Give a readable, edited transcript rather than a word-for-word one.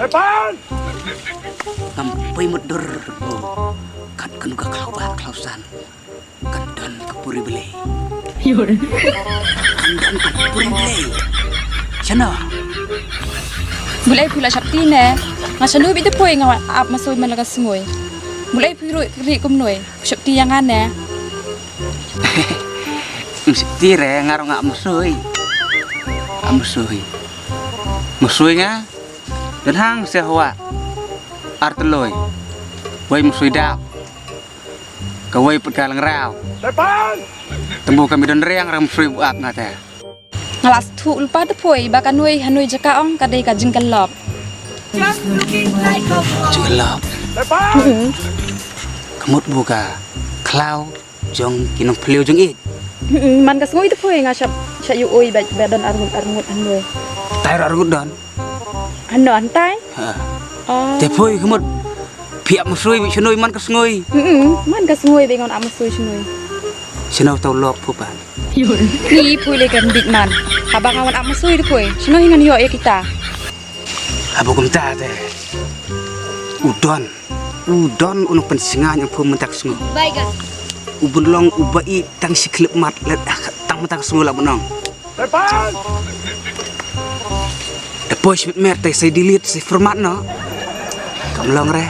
Depan! Kampai mudur. Oh, kan kenuga kelaubat kelausan. Kandan kepuri beli. Yun. Kandan kepuri beli. Sana. Mulai pula Sabti ne. Ngasalu itu poy ngawa ap masoy malaga sungoy. Mulai piro kri kumnoy. Sabti yang ane. Tire ngaro ngak musuhi. Musuhi. Musuhinya dan hang sehwa arteloy. Wai musuhi dak. Kawai pekalang raw. Depan! Tembu kami don reang ram musuhi buat ngata. Ngalas tu ulpa tu poy bakan noi hanoi jaka ong kadai ka jingkal lop. Jelap. Depan! Kemut buka. Klau jong kinong peliu jong it. Man ka sungoy tu poy nga sya yu oi badan arngut hanoi. Tayar argut don. Ano antai? Oh. Tepoi kemut. Piak musuhi sunoi man kesngoi. Man ka sungoy bengon am masoy sunoi. Sinau tau lop pupan. Yun. Ni poy le kan dik man. Habang awan am masoy tu poy. Sino hingan yo ya kita. Abu kumta teh. Udon unuk pensingan yang pun mentak sungu. Baik. Ubun long ubai tang siklep mat let tang mentak sungu lah menong. Depan! Depois mit mer teh saya delete saya format no. Kamlong re.